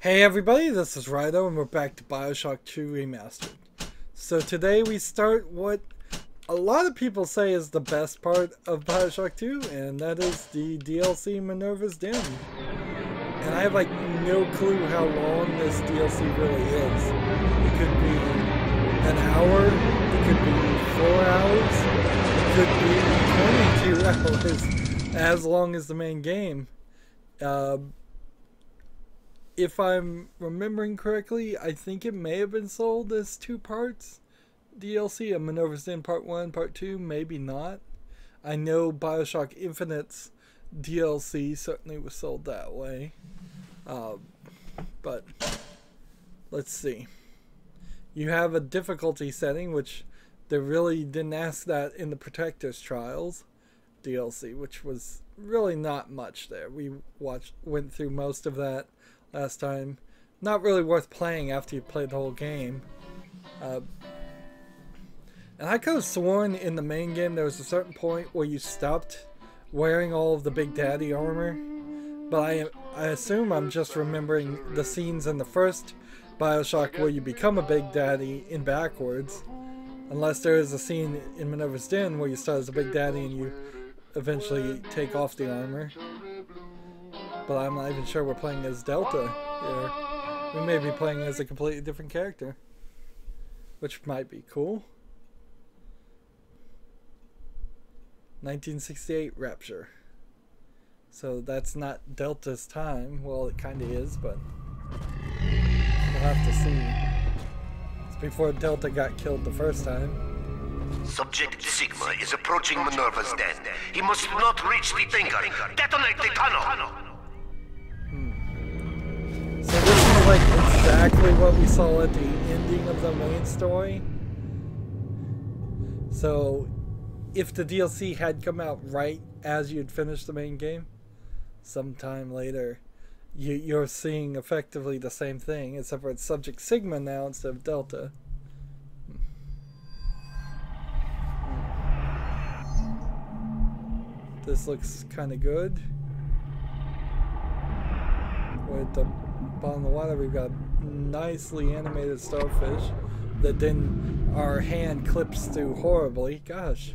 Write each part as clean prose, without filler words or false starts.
Hey everybody, this is Rydo and we're back to BioShock 2 Remastered. So today we start what a lot of people say is the best part of BioShock 2, and that is the DLC Minerva's Den. And I have like no clue how long this DLC really is. It could be an hour, it could be 4 hours, it could be 22 hours, as long as the main game. If I'm remembering correctly, I think it may have been sold as 2 parts DLC, a Minerva's Den Part 1, Part 2, maybe not. I know BioShock Infinite's DLC certainly was sold that way. But let's see. You have a difficulty setting, which they really didn't ask that in the Protector's Trials DLC, which was really not much there. We went through most of that last time. Not really worth playing after you played the whole game. And I could have sworn in the main game there was a certain point where you stopped wearing all of the Big Daddy armor. But I assume I'm just remembering the scenes in the first BioShock where you become a Big Daddy in backwards. Unless there is a scene in Minerva's Den where you start as a Big Daddy and you eventually take off the armor. But I'm not even sure we're playing as Delta here. We may be playing as a completely different character, which might be cool. 1968 Rapture. So that's not Delta's time. Well, it kind of is, but we'll have to see. It's before Delta got killed the first time. Subject Sigma is approaching Minerva's Den. He must not reach the thinker. Detonate the tunnel! So this is like exactly what we saw at the ending of the main story. So if the DLC had come out right as you'd finished the main game, sometime later, you're seeing effectively the same thing, except for it's Subject Sigma now instead of Delta. This looks kind of good. With the bottom of the water, we've got nicely animated starfish that then our hand clips through horribly. Gosh,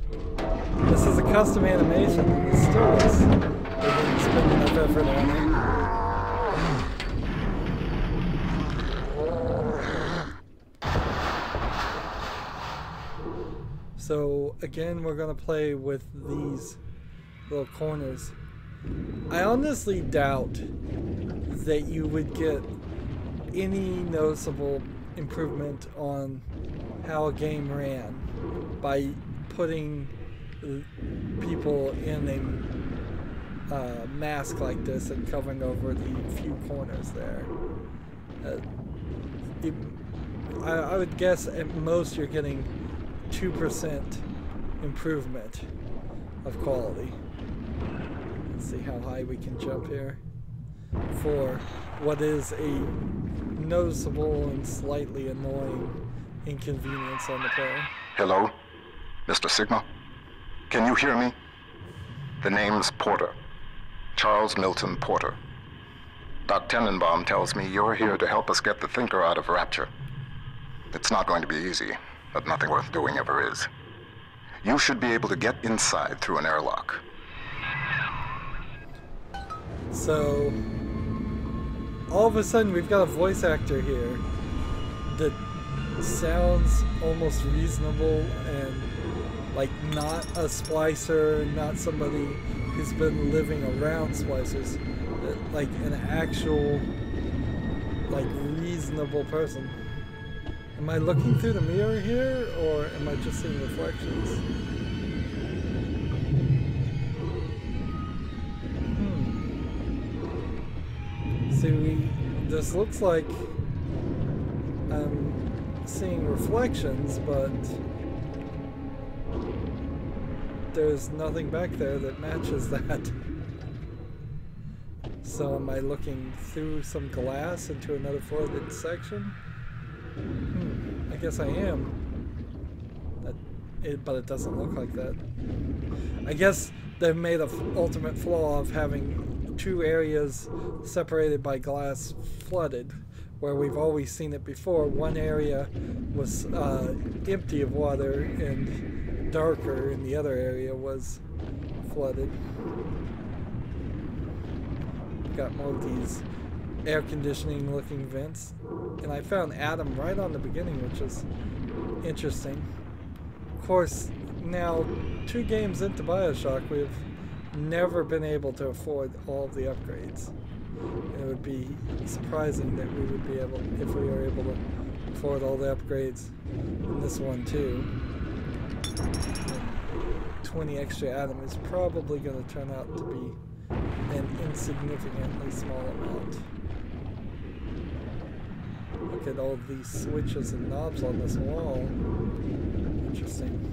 this is a custom animation. It still looks they didn't spend enough effort on it. So again, we're gonna play with these little corners. I honestly doubt that you would get any noticeable improvement on how a game ran by putting people in a mask like this and covering over the few corners there. I would guess at most you're getting 2% improvement of quality. Let's see how high we can jump here for what is a noticeable and slightly annoying inconvenience on the player. Hello, Mr. Sigma? Can you hear me? The name's Porter. Charles Milton Porter. Doc Tenenbaum tells me you're here to help us get the Thinker out of Rapture. It's not going to be easy, but nothing worth doing ever is. You should be able to get inside through an airlock. So, all of a sudden we've got a voice actor here that sounds almost reasonable and like not a splicer, not somebody who's been living around splicers, like an actual, like reasonable person. Am I looking through the mirror here, or am I just seeing reflections? See, this looks like I'm seeing reflections, but there's nothing back there that matches that. So am I looking through some glass into another flooded section? I guess I am. But it doesn't look like that. I guess they've made an ultimate flaw of having two areas separated by glass flooded, where we've always seen it before. One area was empty of water and darker, and the other area was flooded. Got more of these air conditioning looking vents, and I found Adam right on the beginning, which is interesting. Of course, now 2 games into BioShock, we've never been able to afford all of the upgrades. It would be surprising that we would be able, if we were able to afford all the upgrades in this one too. And 20 extra Adam is probably going to turn out to be an insignificantly small amount. Look at all these switches and knobs on this wall. Interesting.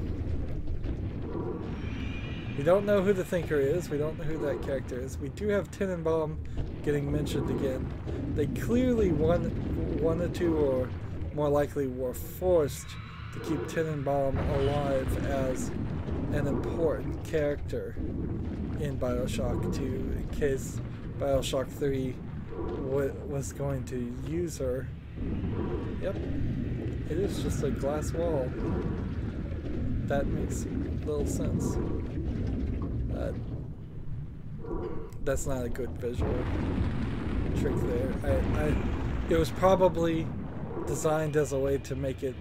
We don't know who the Thinker is. We don't know who that character is. We do have Tenenbaum getting mentioned again. They clearly wanted to, or more likely were forced to keep Tenenbaum alive as an important character in BioShock 2 in case BioShock 3 was going to use her. Yep, it is just a glass wall. That makes little sense. That's not a good visual trick there. It was probably designed as a way to make it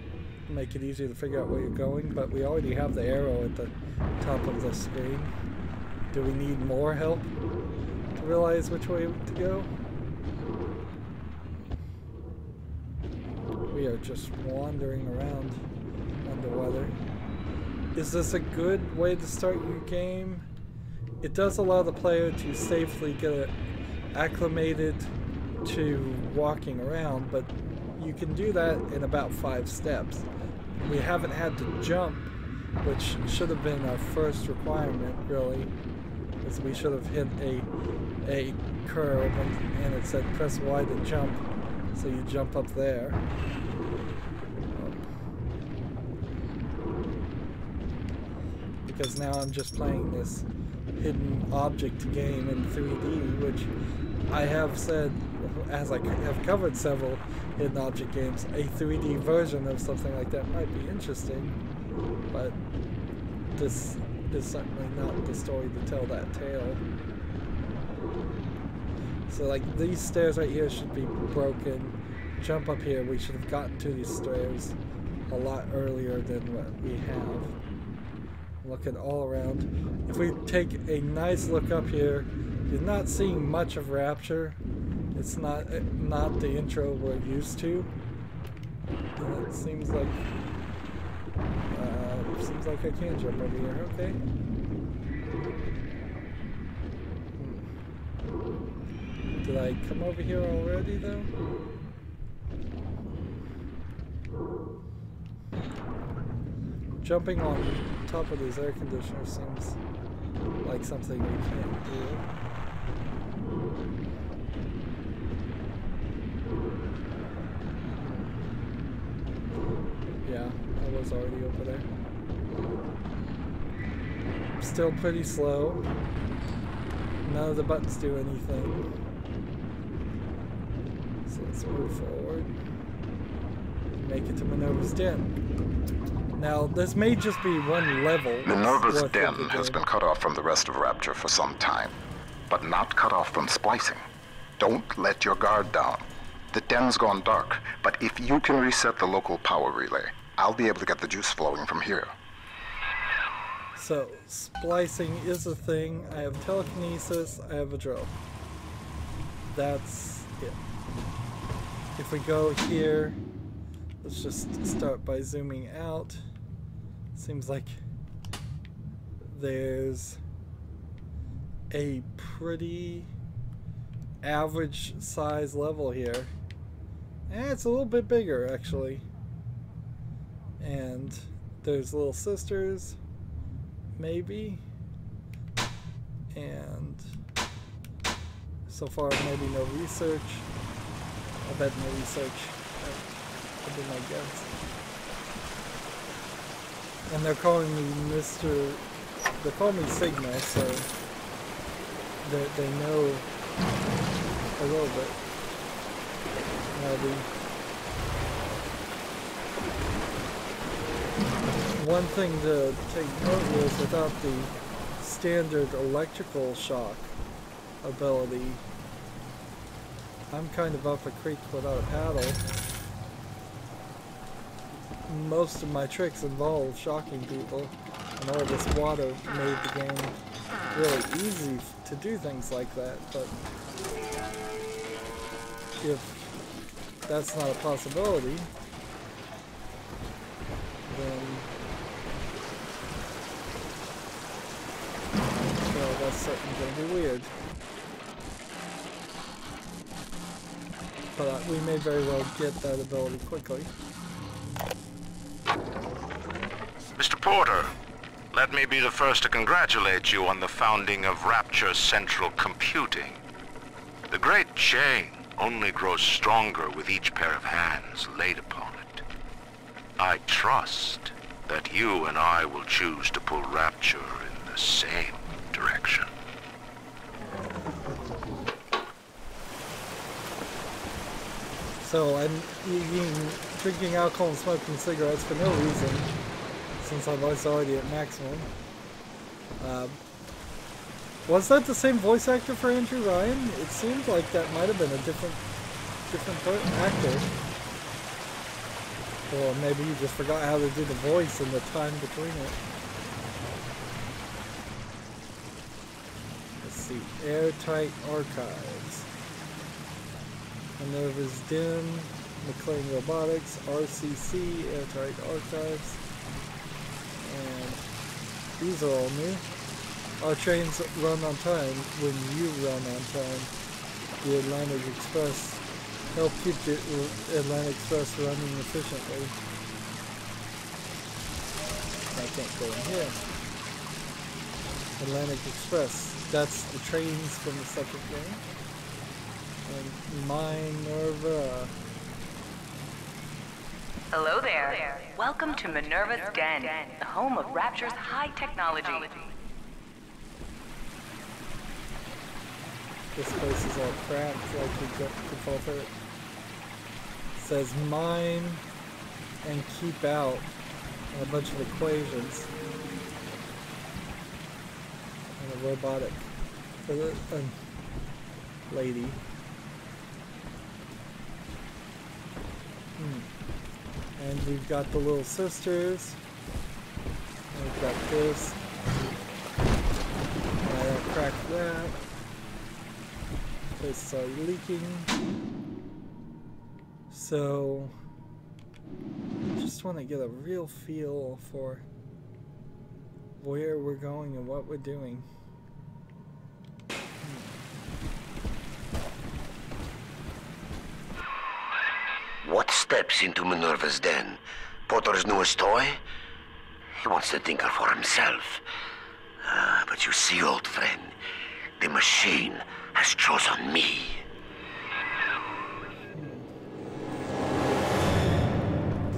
easier to figure out where you're going, but we already have the arrow at the top of the screen. Do we need more help to realize which way to go? We are just wandering around underwater. Is this a good way to start your game? It does allow the player to safely get acclimated to walking around, but you can do that in about 5 steps. We haven't had to jump, which should have been our first requirement, really, because we should have hit a curve and it said press Y to jump, so you jump up there. Because now I'm just playing this hidden object game in 3D, which I have said, as I have covered several hidden object games, a 3D version of something like that might be interesting, but this is certainly not the story to tell that tale. So like these stairs right here should be broken. Jump up here, we should have gotten to these stairs a lot earlier than what we have. Looking all around. If we take a nice look up here, you're not seeing much of Rapture. It's not the intro we're used to. And it seems like I can jump over here. Okay. Did I come over here already though? Jumping on top of these air conditioners seems like something we can't do. Yeah, I was already over there. Still pretty slow. None of the buttons do anything. So let's move forward. Make it to Minerva's den. Now, this may just be one level. Minerva's den has been cut off from the rest of Rapture for some time, but not cut off from splicing. Don't let your guard down. The den's gone dark, but if you can reset the local power relay, I'll be able to get the juice flowing from here. So, splicing is a thing. I have telekinesis, I have a drill. That's it. If we go here, let's just start by zooming out. Seems like there's a pretty average size level here. It's a little bit bigger actually. And there's little sisters, maybe. And so far maybe no research. I bet no research. That'd be my guess. And they're calling me Mr. They call me Sigma, so they know a little bit. One thing to take note is without the standard electrical shock ability, I'm kind of up a creek without a paddle. Most of my tricks involve shocking people, and all this water made the game really easy to do things like that, but if that's not a possibility, then well, that's certainly going to be weird. But we may very well get that ability quickly. Mr. Porter, let me be the first to congratulate you on the founding of Rapture Central Computing. The great chain only grows stronger with each pair of hands laid upon it. I trust that you and I will choose to pull Rapture in the same direction. So I'm drinking alcohol and smoking cigarettes for no reason, since I was already at maximum. Was that the same voice actor for Andrew Ryan? It seemed like that might have been a different actor. Or maybe he just forgot how to do the voice in the time between it. Let's see. Airtight Archives. Minerva's Den, McLean Robotics, RCC, Airtight Archives. And these are all new. Our trains run on time when you run on time. The Atlantic Express help keep the Atlantic Express running efficiently. I can't go in here. Atlantic Express. That's the trains from the second game. And Minerva. Hello there. Welcome to Minerva's Den, the home of Rapture's high technology. This place is all cracked, like you could fall through it. It says mine and keep out, and a bunch of equations. And a robotic lady. And we've got the little sisters. And we've got this. And I don't crack that. Places are leaking. So just want to get a real feel for where we're going and what we're doing. What steps into Minerva's den? Porter's newest toy? He wants the Tinker for himself. But you see, old friend, the machine has chosen me.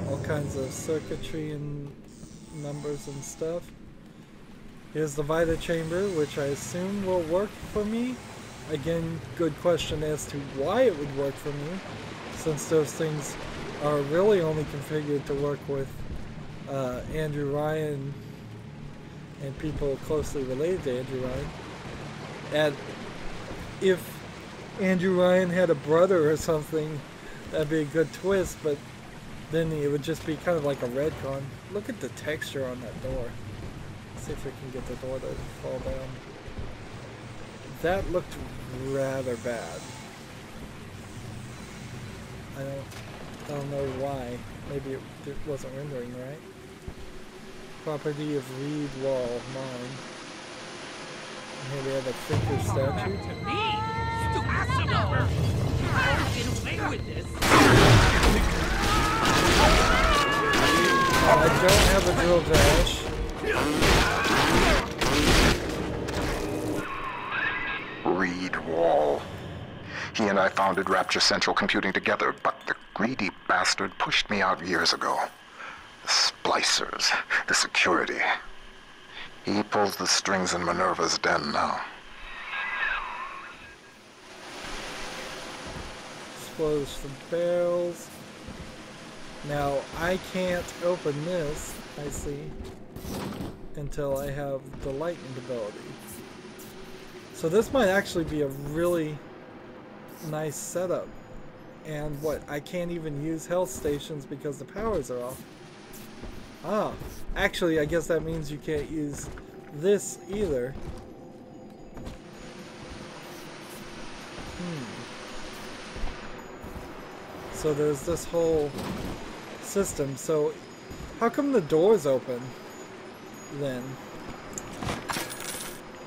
All kinds of circuitry and numbers and stuff. Here's the Vita chamber, which I assume will work for me. Again, good question as to why it would work for me, since those things are really only configured to work with Andrew Ryan and people closely related to Andrew Ryan. And if Andrew Ryan had a brother or something, that'd be a good twist, but then it would just be kind of like a retcon. Look at the texture on that door. Let's see if we can get the door to fall down. That looked rather bad. I don't know why. Maybe it wasn't rendering right. Property of Reed Wall, mine. And here we have a thinker statue. To me? Stupid no! I'll get away with this! I don't have a drill dash. Reed Wall. He and I founded Rapture Central Computing together, but the greedy bastard pushed me out years ago. The splicers, the security. He pulls the strings in Minerva's den now. close the barrels. Now, I can't open this, I see, until I have the lightning ability. So this might actually be a really nice setup. And what, I can't even use health stations because the powers are off. Ah, actually I guess that means you can't use this either. So there's this whole system. So how come the door's open then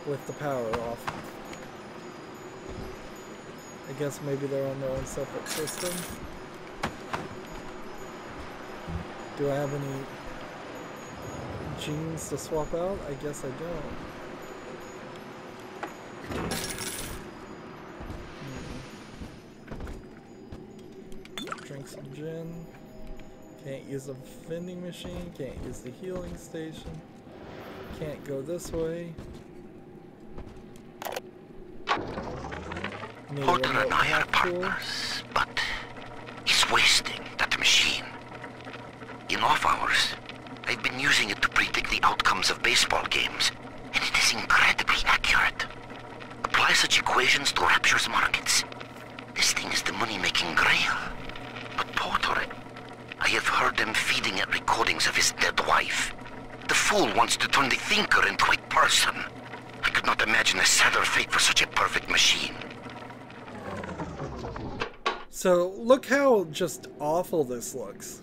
with the power off? I guess maybe they're on their own separate system. Do I have any genes to swap out? I guess I don't. Drink some gin. Can't use a vending machine. Can't use the healing station. Can't go this way. Porter and I are partners, but he's wasting that machine. In off hours, I've been using it to predict the outcomes of baseball games, and it is incredibly accurate. Apply such equations to Rapture's markets. This thing is the money-making grail. But Porter, I have heard them feeding it recordings of his dead wife. The fool wants to turn the thinker into a person. I could not imagine a sadder fate for such a perfect machine. So look how just awful this looks.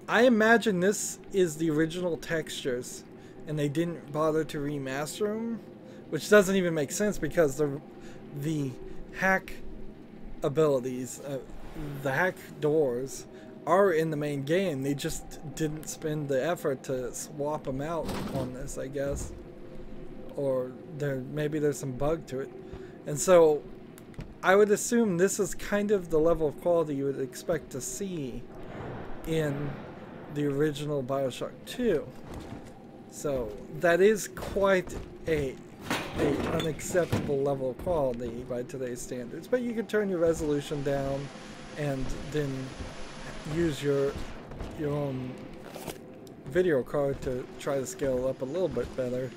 I imagine this is the original textures and they didn't bother to remaster them, which doesn't even make sense because the hack abilities, the hack doors are in the main game. They just didn't spend the effort to swap them out on this, I guess. Or maybe there's some bug to it. And so I would assume this is kind of the level of quality you would expect to see in the original BioShock 2. So that is quite a unacceptable level of quality by today's standards. But you can turn your resolution down and then use your own video card to try to scale it up a little bit better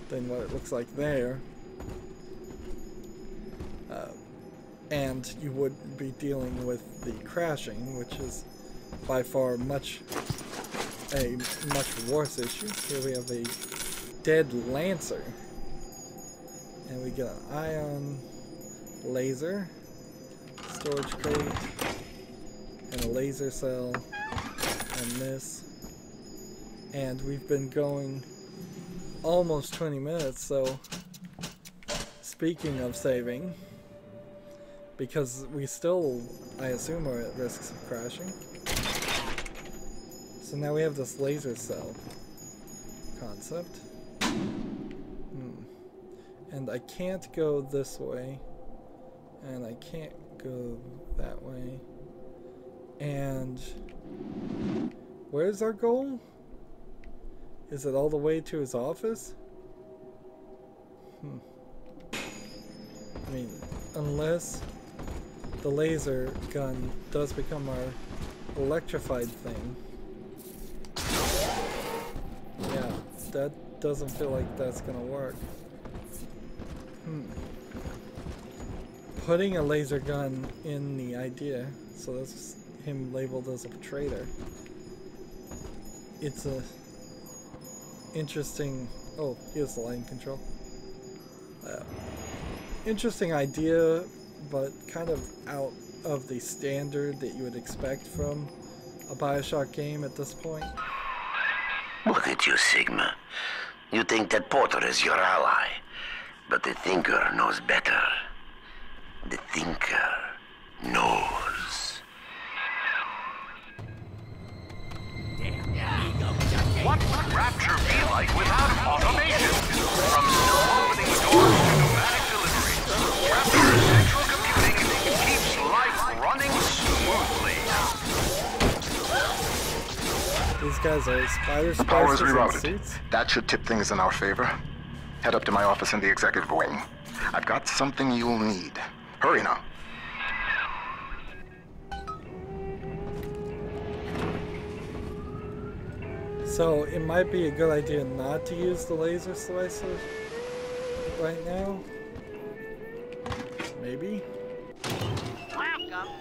than what it looks like there. And you would be dealing with the crashing, which is by far a much worse issue. Here we have a dead Lancer. And we get an ion laser, storage crate, and a laser cell, and this. And we've been going almost 20 minutes, so speaking of saving, because we still, I assume, are at risks of crashing. So now we have this laser cell concept. And I can't go this way. And I can't go that way. And where's our goal? Is it all the way to his office? I mean, unless the laser gun does become our electrified thing. Yeah, that doesn't feel like that's gonna work. Putting a laser gun in the idea, so that's him labeled as a traitor. It's a interesting. Oh, here's the line control. Interesting idea, but kind of out of the standard that you would expect from a BioShock game at this point. Look at you, Sigma. You think that Porter is your ally, but the Thinker knows better. The Thinker knows. What would Rapture be like without automation? From self-opening doors to pneumatic delivery, Rapture's central computing keeps life running smoothly. These guys are spider The power is splicers in rerouted. suits. That should tip things in our favor. Head up to my office in the executive wing. I've got something you'll need. Hurry now. So it might be a good idea not to use the laser slicer right now. Maybe.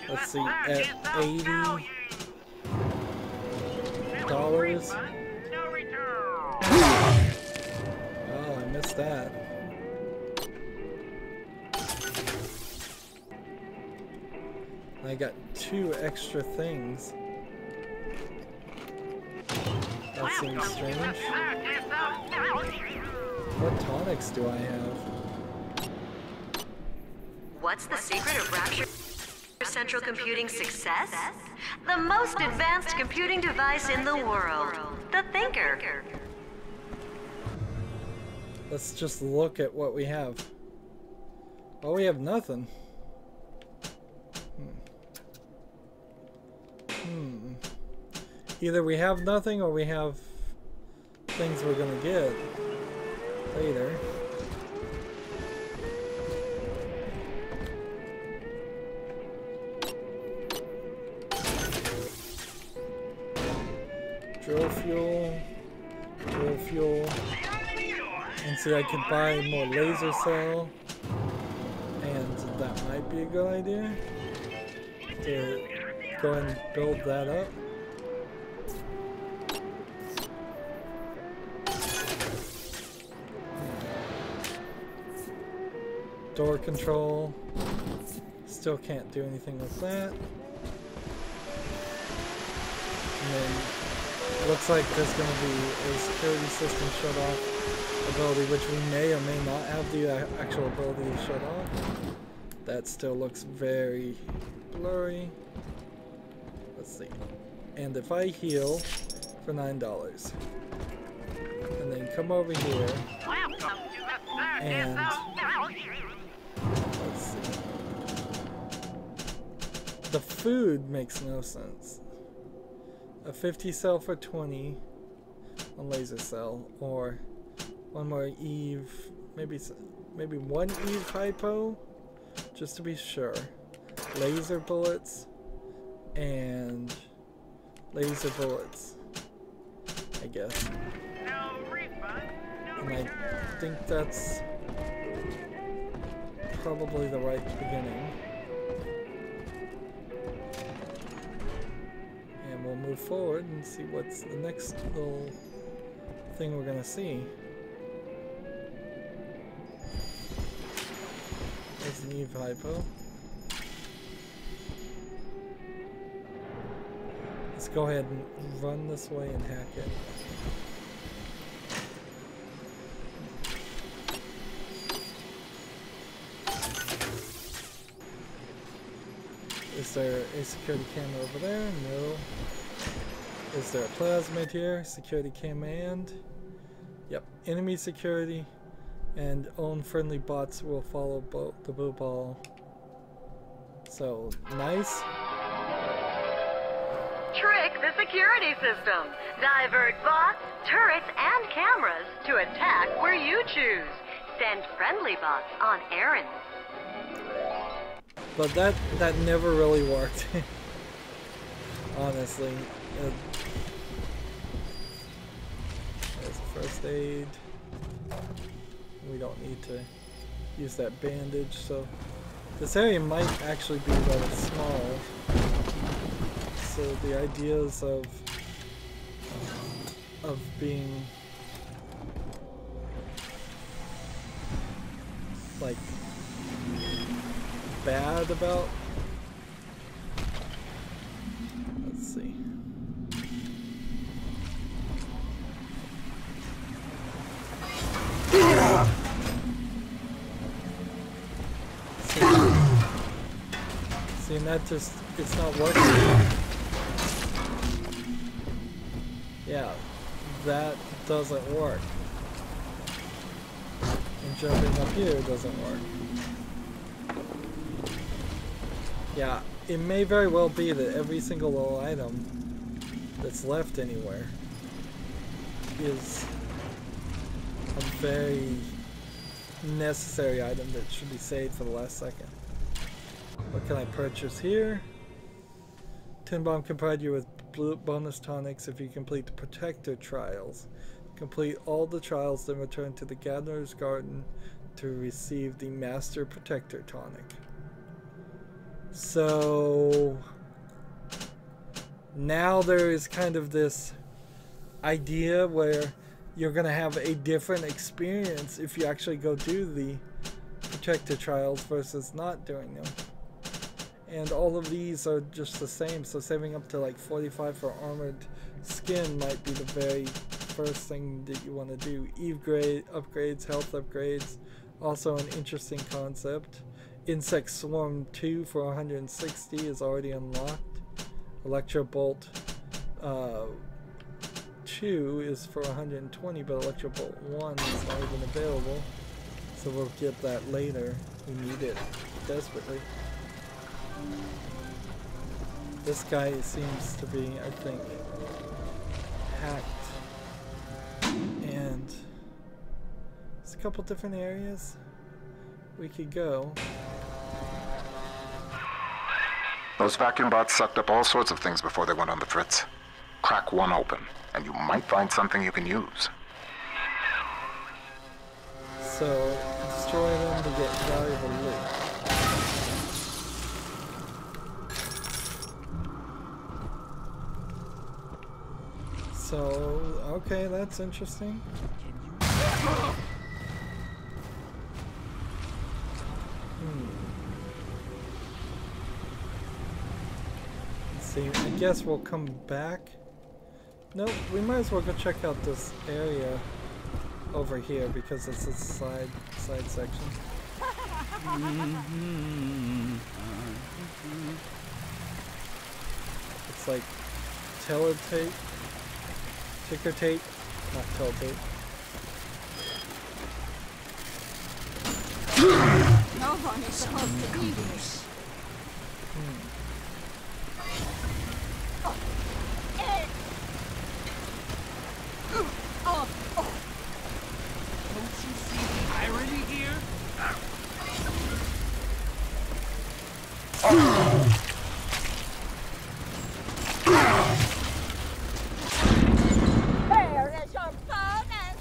Let's see, at $80. Oh, I missed that. I got 2 extra things. That seems strange. What tonics do I have? What's the secret of Rapture Central Computing's success? The most advanced computing device in the world. The Thinker. Let's just look at what we have. Well, we have nothing. Either we have nothing or we have things we're gonna get later. Drill fuel, and see I could buy more laser cell, and that might be a good idea to go ahead and build that up. Door control, still can't do anything with that. And then it looks like there's going to be a security system shut off ability, which we may or may not have the actual ability to shut off. That still looks very blurry. Let's see. And if I heal for $9, and then come over here, and let's see. The food makes no sense. A 50 cell for 20 on laser cell, or one more Eve, maybe 1 Eve hypo, just to be sure. Laser bullets and laser bullets, I guess. And I think that's probably the right beginning. And we'll move forward and see what's the next little thing we're gonna see. There's an Eve hypo. Let's go ahead and run this way and hack it. Is there a security camera over there? No. Is there a plasmid here? Security command. Yep. Enemy security and own friendly bots will follow the blue ball. So, nice. Trick the security system. Divert bots, turrets, and cameras to attack where you choose. Send friendly bots on errands. But that never really worked. Honestly. There's first aid. We don't need to use that bandage, so this area might actually be rather small. So the ideas of being like bad about, let's see. See, and that just, it's not working. Yeah, that doesn't work. And jumping up here doesn't work. Yeah, it may very well be that every single little item that's left anywhere is a very necessary item that should be saved for the last second. What can I purchase here? Tinbomb can provide you with bonus tonics if you complete the Protector trials. Complete all the trials, then return to the Gathering Garden to receive the Master Protector tonic. So now there is kind of this idea where you're going to have a different experience if you actually go do the Protector trials versus not doing them. And all of these are just the same, so saving up to like 45 for armored skin might be the very first thing that you want to do. Eve grade upgrades, health upgrades, also an interesting concept. Insect Swarm 2 for 160 is already unlocked. Electro Bolt 2 is for 120, but Electro Bolt 1 is not even available, so we'll get that later. We need it desperately. This guy seems to be, I think, hacked. And there's a couple different areas we could go. Those vacuum bots sucked up all sorts of things before they went on the fritz. Crack one open, and you might find something you can use. So, destroy them to get valuable loot. So, okay, that's interesting. Let's see, I guess we'll come back. Nope, we might as well go check out this area over here because it's a side section. It's like teletape, ticker tape, not teletape. No one is supposed to be this. Don't you see the irony here? Where is your bonus?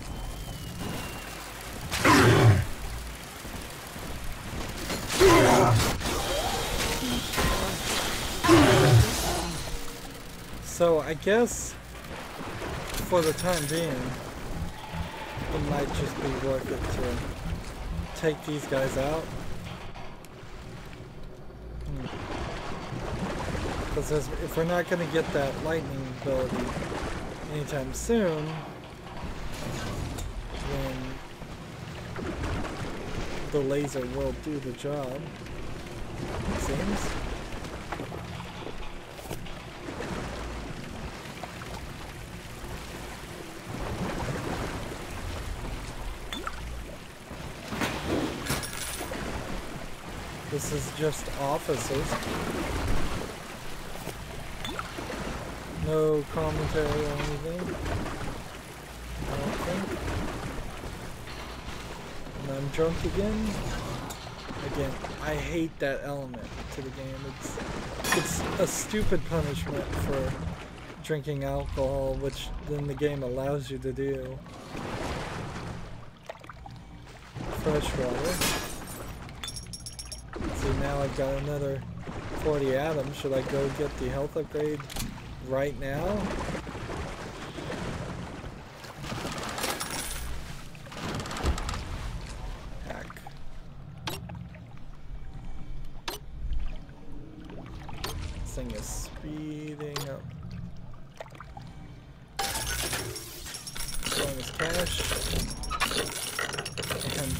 So I guess for the time being, it might just be worth it to take these guys out. Because if we're not going to get that lightning ability anytime soon, then the laser will do the job, it seems. This is just officers. No commentary or anything, I don't think. And I'm drunk again. Again, I hate that element to the game. It's a stupid punishment for drinking alcohol, which then the game allows you to do. Fresh water. See, now I've got another 40 atoms. Should I go get the health upgrade right now? Heck. This thing is speeding up. Showing us cash. And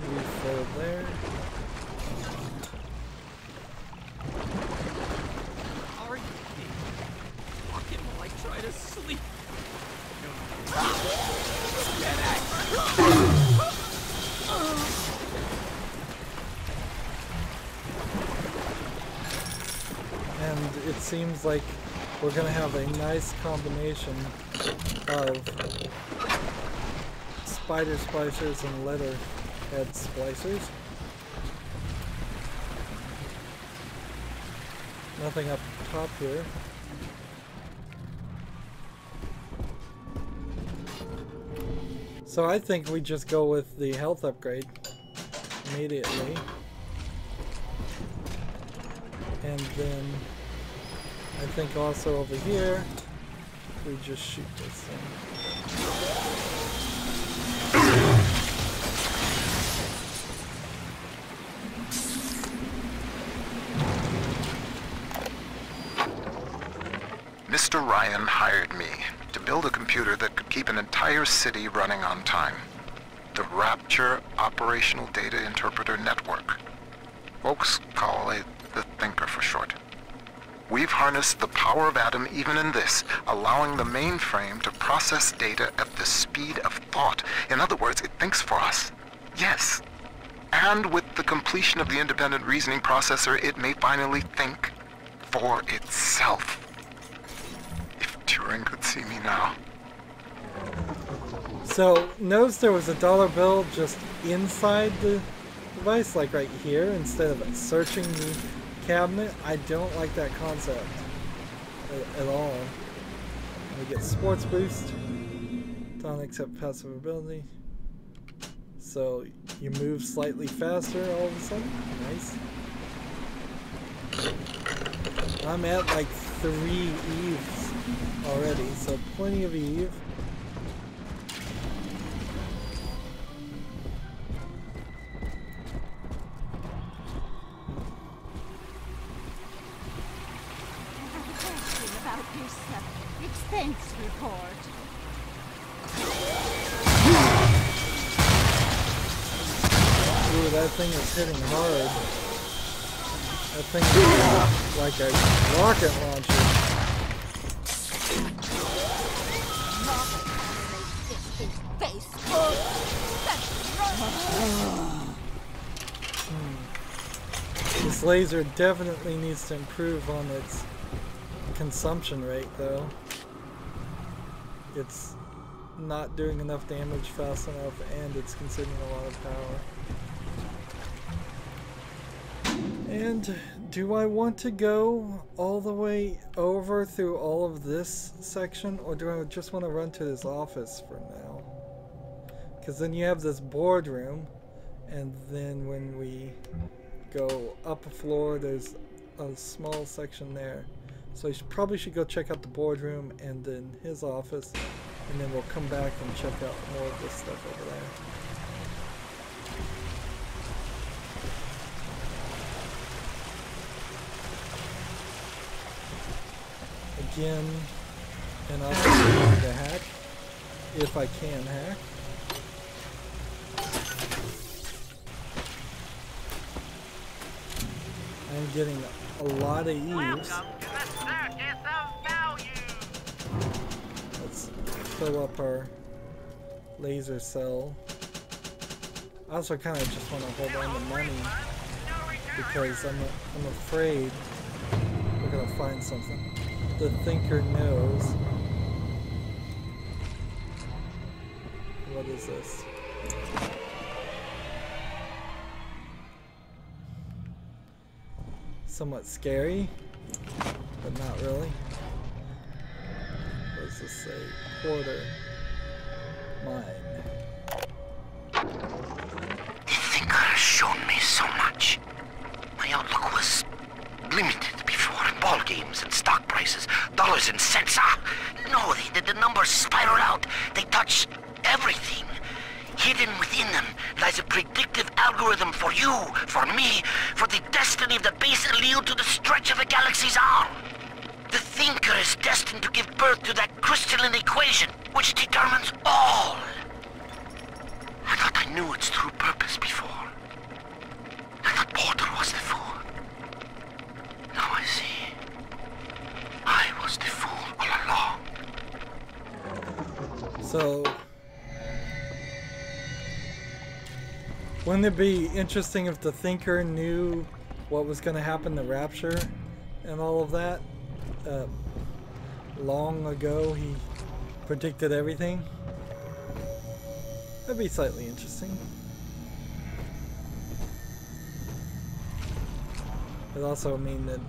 refill there. Are you kidding? Fucking while I try to sleep. And it seems like we're gonna have a nice combination of spider splicers and leatherhead splicers. Nothing up top here. So I think we just go with the health upgrade immediately. And then I think also over here we just shoot this thing. Mr. Ryan hired me to build a computer that could keep an entire city running on time. The Rapture Operational Data Interpreter Network. Folks call it the Thinker for short. We've harnessed the power of Atom even in this, allowing the mainframe to process data at the speed of thought. In other words, it thinks for us. Yes. And with the completion of the independent reasoning processor, it may finally think for itself. If Turing could see me now. So, notice there was a dollar bill just inside the device, like right here, instead of searching the cabinet. I don't like that concept at all. We get sports boost. Don't accept passive ability. So you move slightly faster all of a sudden. Nice. I'm at like 3 Eves already, so plenty of Eve. Expense report. Ooh, that thing is hitting hard. That thing is like a rocket launcher. This laser definitely needs to improve on its consumption rate, though. It's not doing enough damage fast enough, and it's consuming a lot of power. And do I want to go all the way over through all of this section, or do I just want to run to this office for now? Because then you have this boardroom, and then when we go up a floor, there's a small section there. So you probably should go check out the boardroom and then his office, and then we'll come back and check out more of this stuff over there. Again, an opportunity to hack, if I can hack. I'm getting a lot of Eves. Let's fill up our laser cell. I also kind of just want to hold on to money because I'm afraid we're gonna find something. The Thinker knows. What is this? Somewhat scary, but not really. What does this say? Porter. Mine. The Thinker has shown me so much. My outlook was limited before. Ball games and stock prices, dollars and cents. No, the numbers spiral out. They touch everything. Hidden within them lies a predictive algorithm for you, for me, for the destiny of the base allele to the stretch of the galaxy's arm. The Thinker is destined to give birth to that crystalline equation, which determines all. I thought I knew its true purpose before. I thought Porter was the fool. Now I see. I was the fool all along. So, wouldn't it be interesting if the Thinker knew what was going to happen to Rapture and all of that? Long ago, he predicted everything. That'd be slightly interesting. It also means that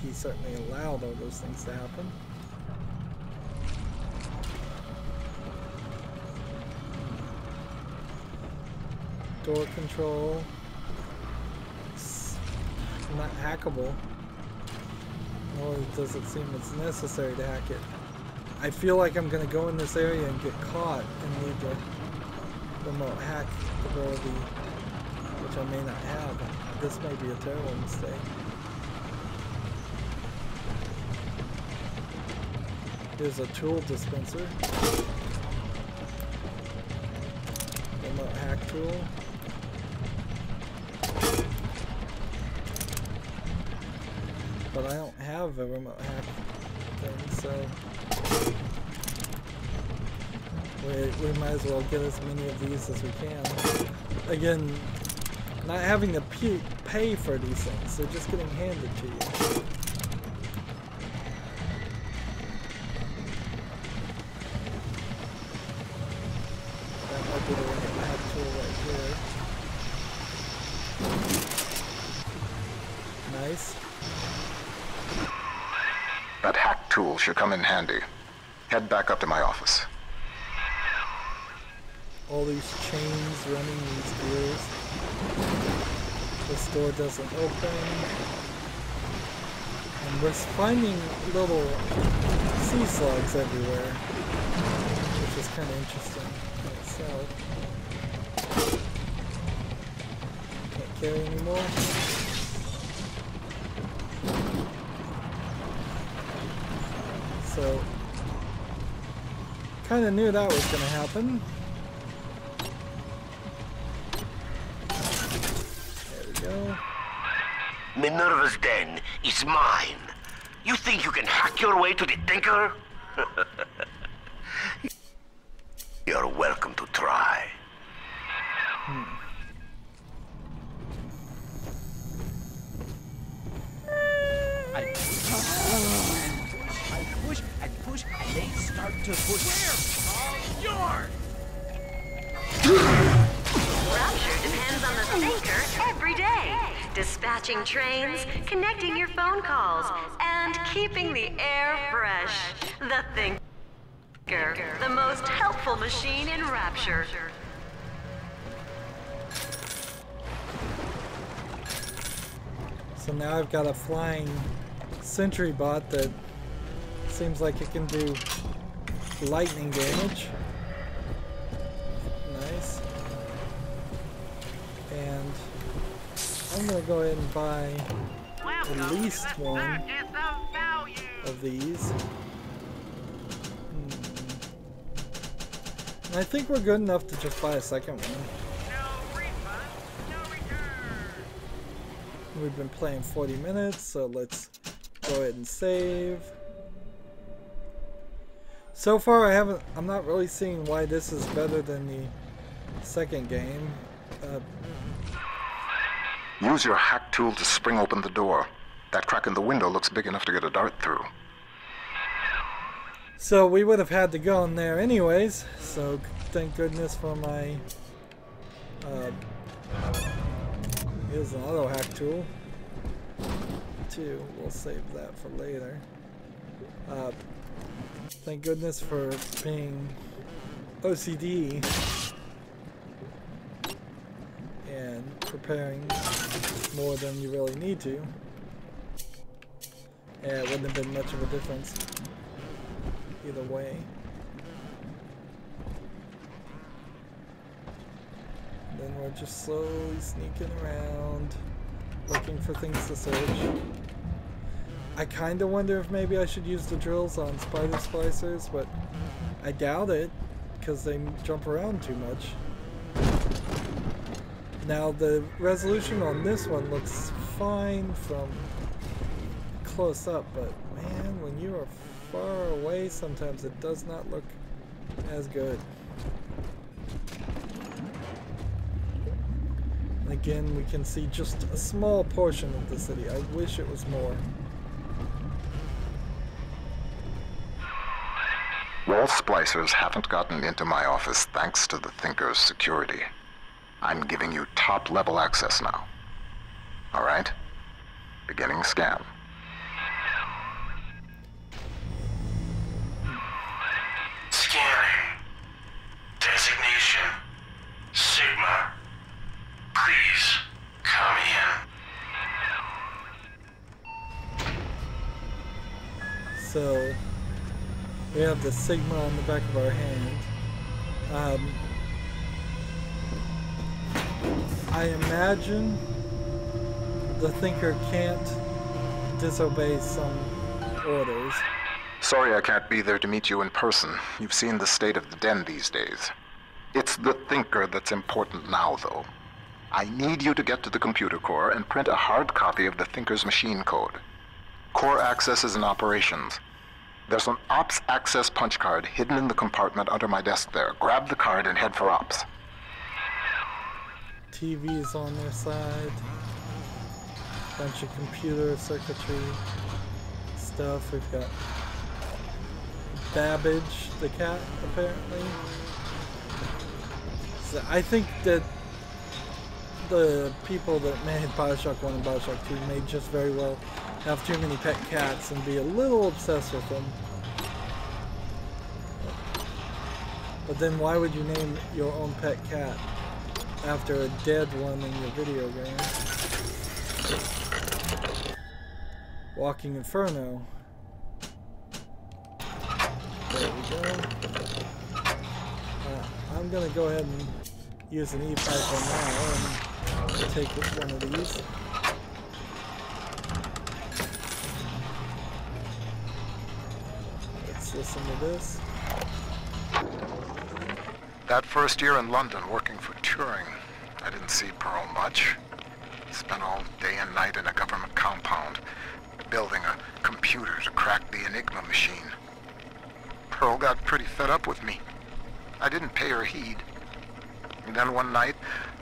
he certainly allowed all those things to happen. Door control. It's not hackable. Nor does it seem it's necessary to hack it. I feel like I'm going to go in this area and get caught and need the remote hack ability, which I may not have. This may be a terrible mistake. Here's a tool dispenser. Remote hack tool. But I don't have a remote hack thing, so we might as well get as many of these as we can. Again, not having to pay for these things, they're just getting handed to you. That might be the remote hack tool right here. Nice. That hack tool should come in handy. Head back up to my office. All these chains running these gears. This door doesn't open. And we're finding little sea slugs everywhere, which is kind of interesting in itself. Can't carry anymore. So, kind of knew that was going to happen. There we go. Minerva's den is mine. You think you can hack your way to the Tinker? You're welcome to try. Push, and they start to push. Where? All yours! Rapture depends on the thinker every day. Dispatching trains, connecting your phone calls, and keeping the air fresh. The thinker, the most helpful machine in Rapture. So now I've got a flying sentry bot that seems like it can do lightning damage. Nice. And I'm gonna go ahead and buy at least one of these. And I think we're good enough to just buy a second one. We've been playing 40 minutes, so let's go ahead and save. So far, I'm not really seeing why this is better than the second game. Use your hack tool to spring open the door. That crack in the window looks big enough to get a dart through. So we would have had to go in there anyways, so thank goodness for my here's an auto hack tool too. We'll save that for later. Thank goodness for being OCD and preparing more than you really need to. Yeah, it wouldn't have been much of a difference either way. And then we're just slowly sneaking around, looking for things to search. I kind of wonder if maybe I should use the drills on spider splicers, but I doubt it, because they jump around too much. Now the resolution on this one looks fine from close up, but man, when you are far away, sometimes it does not look as good. And again, we can see just a small portion of the city. I wish it was more. Wall splicers haven't gotten into my office thanks to the Thinker's security. I'm giving you top-level access now. All right? Beginning scan. Scanning. Designation. Sigma. Please come in. So we have the Sigma on the back of our hand. I imagine the Thinker can't disobey some orders. Sorry I can't be there to meet you in person. You've seen the state of the den these days. It's the Thinker that's important now, though. I need you to get to the computer core and print a hard copy of the Thinker's machine code. Core access is in operations. There's an Ops access punch card hidden in the compartment under my desk there. Grab the card and head for Ops. TV's on their side. Bunch of computer circuitry stuff. We've got Babbage, the cat, apparently. So I think that the people that made BioShock 1 and BioShock 2 may just very well have too many pet cats and be a little obsessed with them. But then why would you name your own pet cat after a dead one in your video game? Walking Inferno. There we go. I'm gonna go ahead and use an E-pipe on now and take one of these. Let's listen to this. That first year in London working for Turing, I didn't see Pearl much. Spent all day and night in a government compound, building a computer to crack the Enigma machine. Pearl got pretty fed up with me. I didn't pay her heed. And then one night,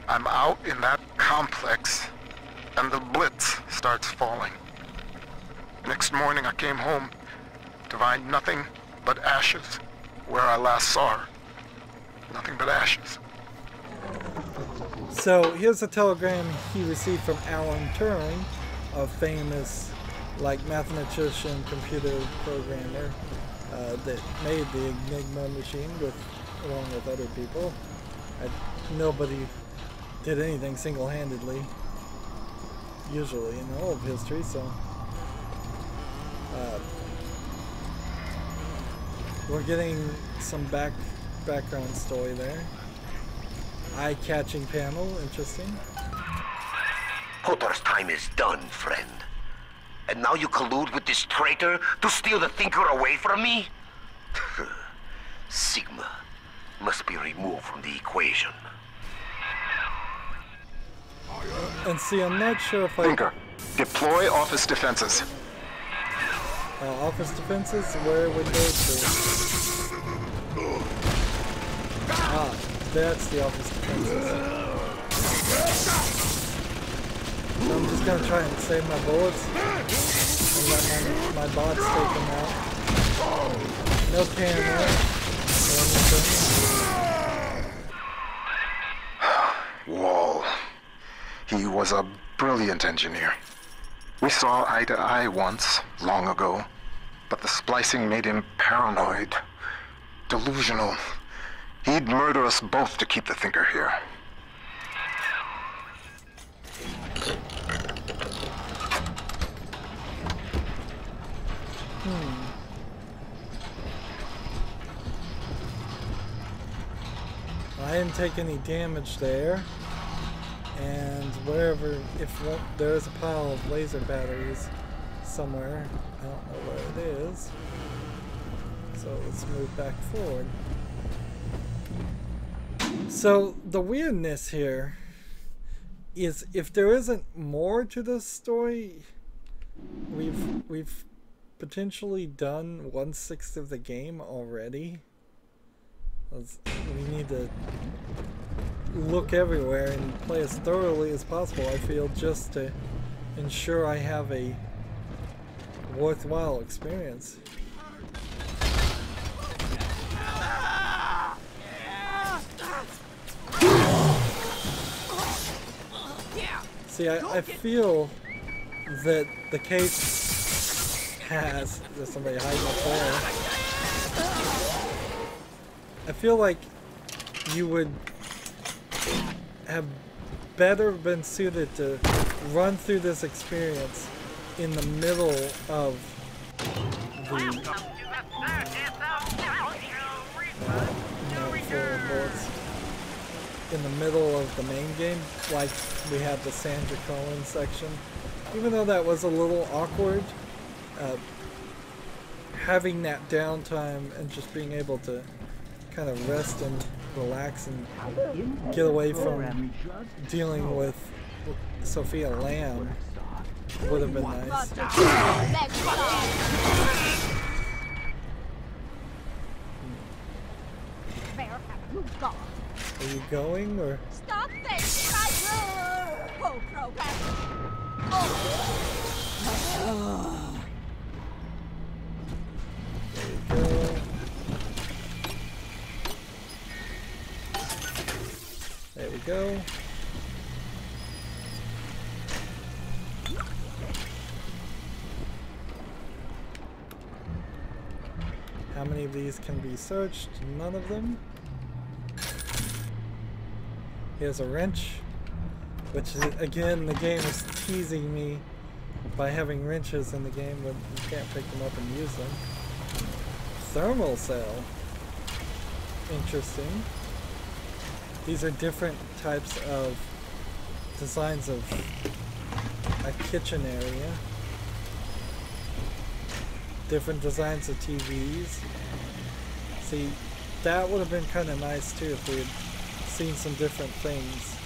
I'm out in that complex, and the Blitz starts falling. Next morning, I came home to find nothing but ashes where I last saw her. Nothing but ashes. So here's a telegram he received from Alan Turing, a famous mathematician, computer programmer that made the Enigma machine along with other people. Nobody did anything single-handedly, usually in all of history. So we're getting some background story there. Eye-catching panel, interesting. Potter's time is done, friend. And now you collude with this traitor to steal the Thinker away from me? Sigma must be removed from the equation. And see, I'm not sure if Thinker, deploy office defenses. Office defenses? Where would those be? Ah, that's the office defenses. So I'm just gonna try and save my bullets and let my bots take them out. No camera. Wall. He was a brilliant engineer. We saw eye to eye once, long ago, but the splicing made him paranoid, delusional. He'd murder us both to keep the Thinker here. I didn't take any damage there, and if there's a pile of laser batteries somewhere, I don't know where it is, so let's move back forward. So the weirdness here is, if there isn't more to this story, we've potentially done 1/6 of the game already. We need to look everywhere and play as thoroughly as possible, I feel, just to ensure I have a worthwhile experience. See, I feel that the case has. There's somebody hiding up there. I feel like you would have better been suited to run through this experience in the middle of the in the middle of the main game, like we had the Sandra Cohen section. Even though that was a little awkward, having that downtime and just being able to kind of rest and relax and get away from dealing with Sophia Lamb would have been nice. Are you going or? Stop this! Oh, program. There you go. There we go. How many of these can be searched? None of them. Here's a wrench, which is, again, the game is teasing me by having wrenches in the game, but you can't pick them up and use them. Thermal cell. Interesting. These are different types of designs of a kitchen area. Different designs of TVs. See, that would have been kind of nice too if we had seen some different things.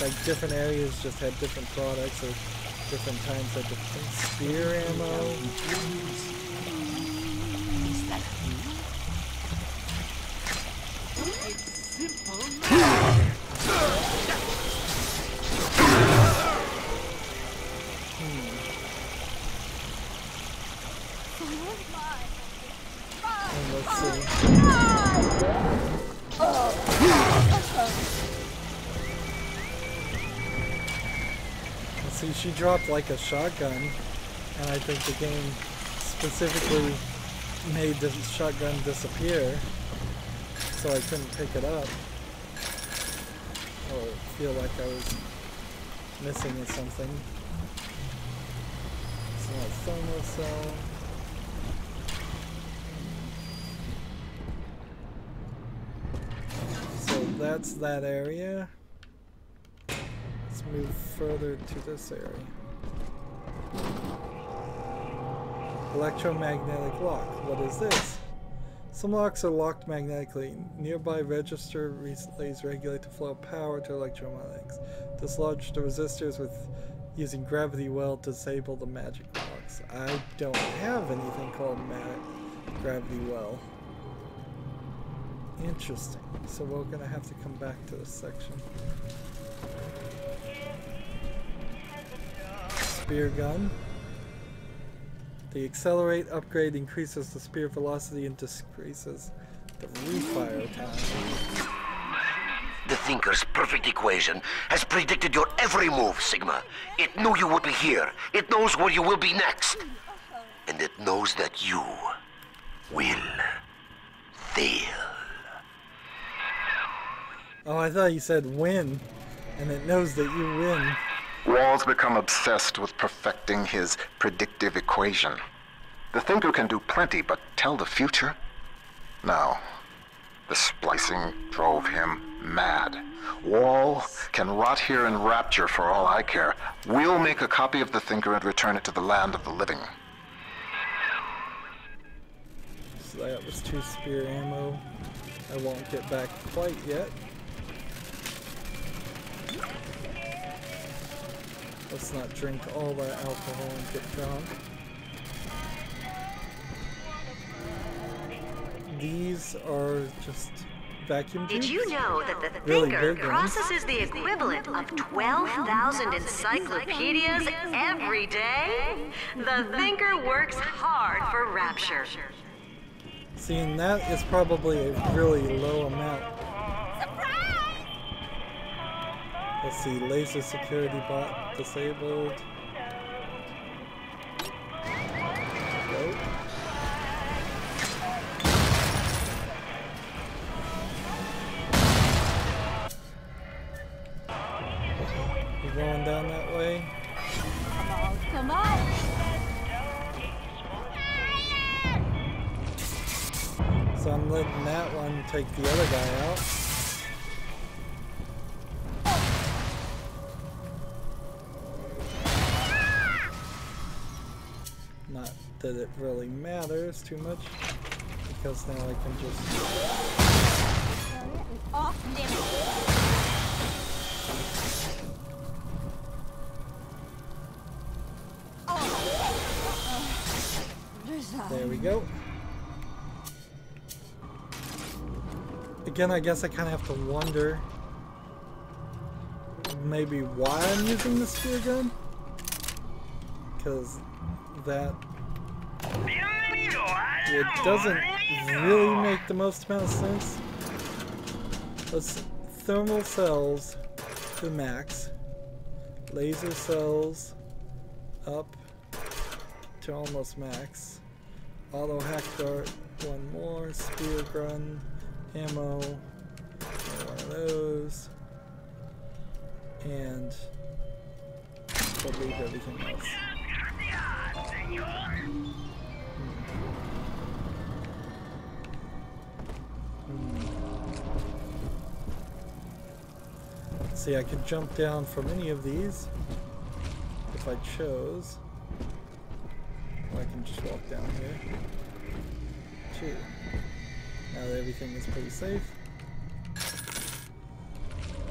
Like different areas just had different products or different times had different spear ammo. And let's see. See, she dropped like a shotgun, and I think the game specifically made the shotgun disappear, so I couldn't pick it up. Or feel like I was missing something. It's not a thermal cell. So that's that area. Let's move further to this area. Electromagnetic lock. What is this? Some locks are locked magnetically. Nearby register relays regulate the flow of power to electromagnetics. Dislodge the resistors with using Gravity Well to disable the magic locks. I don't have anything called Gravity Well. Interesting. So we're gonna have to come back to this section. Spear gun. The accelerate upgrade increases the spear velocity and decreases the refire time. The Thinker's perfect equation has predicted your every move, Sigma. It knew you would be here. It knows where you will be next. And it knows that you will fail. Oh, I thought you said win. And it knows that you win. Wall's become obsessed with perfecting his predictive equation. The Thinker can do plenty, but tell the future? No. The splicing drove him mad. Wall can rot here in Rapture for all I care. We'll make a copy of the Thinker and return it to the land of the living. So that was 2 spear ammo. I won't get back quite yet. Let's not drink all that alcohol and get drunk. These are just vacuum tubes. Did you know that the Really Thinker big ones. processes the equivalent of 12,000 encyclopedias every day? The Thinker works hard for Rapture. Seeing that is probably a really low amount. Let's see, laser security bot disabled. So I'm letting that one take the other guy out. Not that it really matters too much, because now I can just... There we go. Again, I guess I kind of have to wonder maybe why I'm using the spear gun, because that it doesn't really make the most amount of sense. Let's thermal cells to max, laser cells up to almost max, auto hack dart, one more, spear gun, ammo, one of those, and we'll leave everything else. See, I could jump down from any of these if I chose. Or I can just walk down here. 2. Now that everything is pretty safe.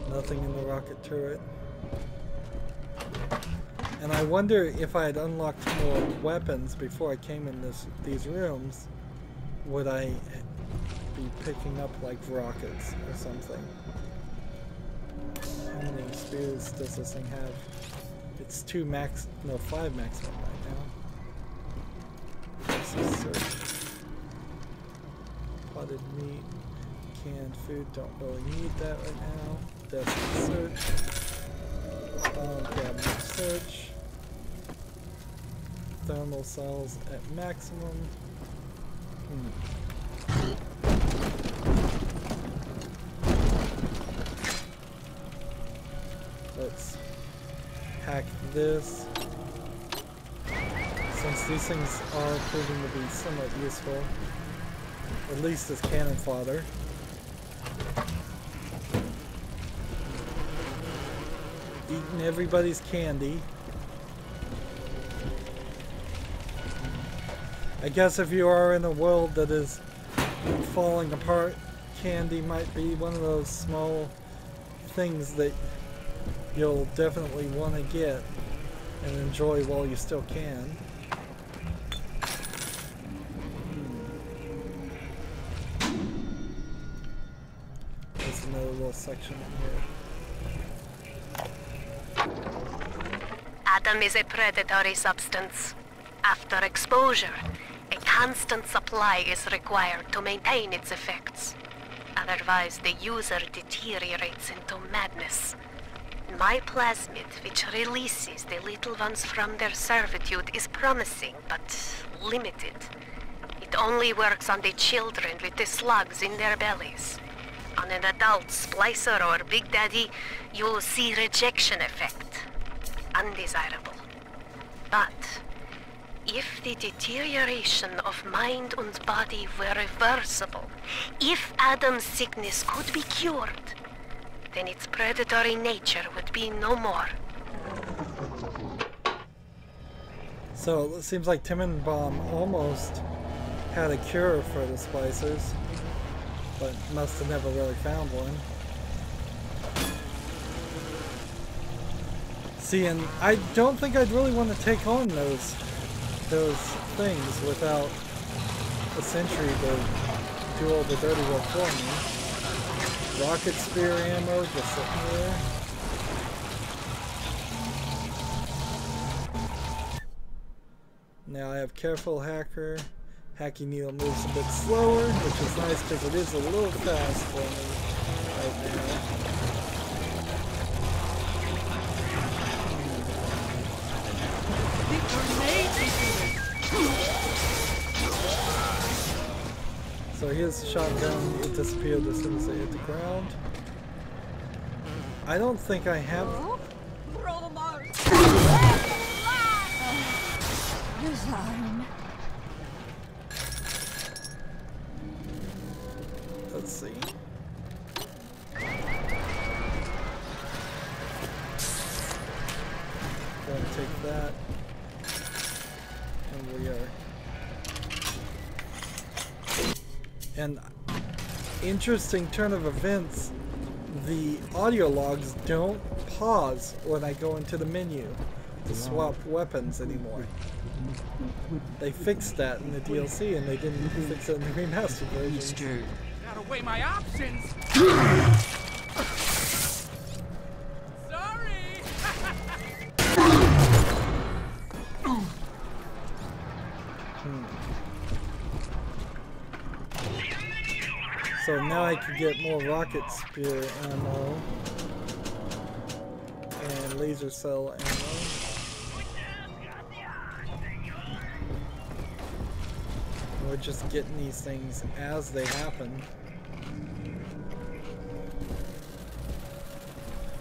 Nothing in the rocket turret. And I wonder if I had unlocked more weapons before I came in these rooms, would I be picking up like rockets or something? How many spears does this thing have? It's 5 maximum right now. Let's just search. Potted meat, canned food, don't really need that right now. Desk search. Cabinet search. Thermal cells at maximum. Let's hack this. Since these things are proving to be somewhat useful, at least as cannon fodder. Eating everybody's candy. I guess if you are in a world that is falling apart, candy might be one of those small things that you'll definitely want to get and enjoy while you still can. There's another little section in here. Adam is a predatory substance. After exposure, a constant supply is required to maintain its effects. Otherwise, the user deteriorates into madness. My plasmid, which releases the little ones from their servitude, is promising, but limited. It only works on the children with the slugs in their bellies. On an adult splicer or Big Daddy, you'll see rejection effect. Undesirable. But if the deterioration of mind and body were reversible, if Adam's sickness could be cured, then its predatory nature would be no more. So it seems like Timmenbaum almost had a cure for the splicers, but must have never really found one. See, and I don't think I'd really want to take on those things without a sentry to do all the dirty work for me. Rocket spear ammo just sitting there. Now I have careful hacker. Hacky needle moves a bit slower, which is nice because it is a little fast for me right now. So here's the shotgun. It disappeared as soon as it hit the ground. I don't think I have... that. And we are. And interesting turn of events, the audio logs don't pause when I go into the menu to swap weapons anymore. They fixed that in the DLC and they didn't fix it in the remastered version. Gotta weigh my options. Sorry. So now I can get more rocket spear ammo and laser cell ammo. We're just getting these things as they happen.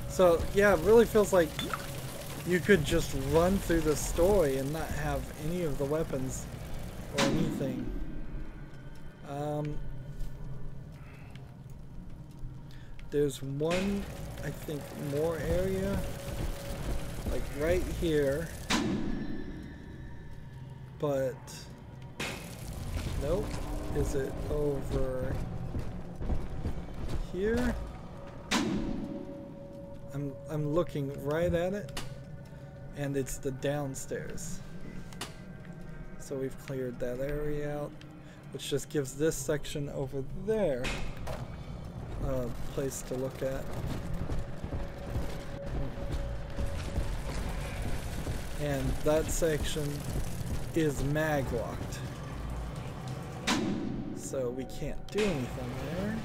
So yeah, it really feels like you could just run through the story and not have any of the weapons or anything. There's one, I think, more area, like right here, but nope. Is it over here? I'm looking right at it, and it's the downstairs. So we've cleared that area out, which just gives this section over there a place to look at. And that section is mag locked, so we can't do anything there.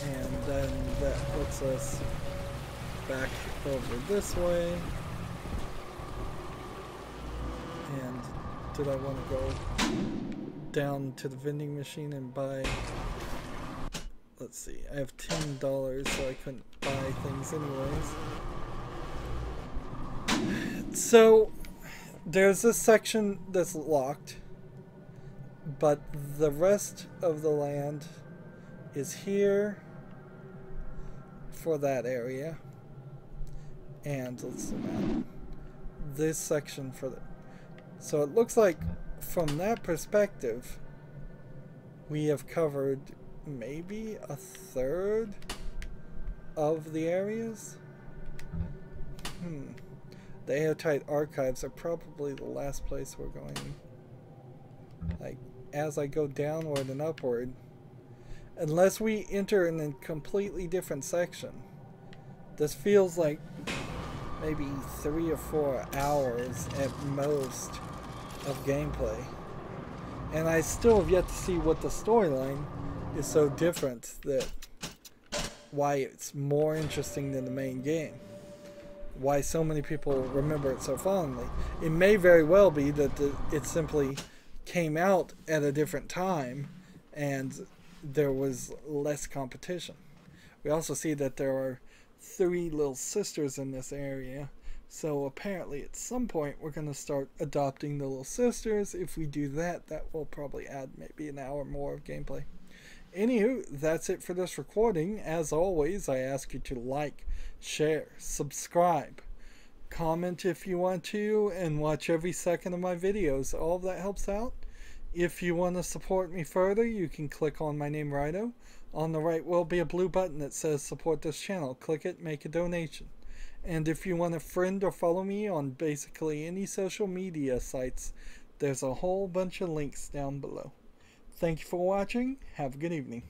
And then that puts us back over this way. And did I want to go down to the vending machine and buy? Let's see, I have $10, so I couldn't buy things anyways. So there's this section that's locked, but the rest of the land is here for that area, and let's zoom out. This section for the. So it looks like from that perspective, we have covered maybe a third of the areas. The airtight archives are probably the last place we're going. Like, as I go downward and upward, unless we enter in a completely different section, this feels like maybe 3 or 4 hours at most of gameplay. And I still have yet to see what the storyline is so different, that why it's more interesting than the main game. Why so many people remember it so fondly. It may very well be that it simply came out at a different time and there was less competition. We also see that there are 3 little sisters in this area, so apparently at some point we're going to start adopting the little sisters. If we do that, that will probably add maybe an hour more of gameplay. Anywho, that's it for this recording. As always, I ask you to like, share, subscribe, comment if you want to, and watch every second of my videos. All of that helps out. If you want to support me further, you can click on my name, Rydo. On the right will be a blue button that says support this channel. Click it, make a donation. And if you want to friend or follow me on basically any social media sites, there's a whole bunch of links down below. Thank you for watching. Have a good evening.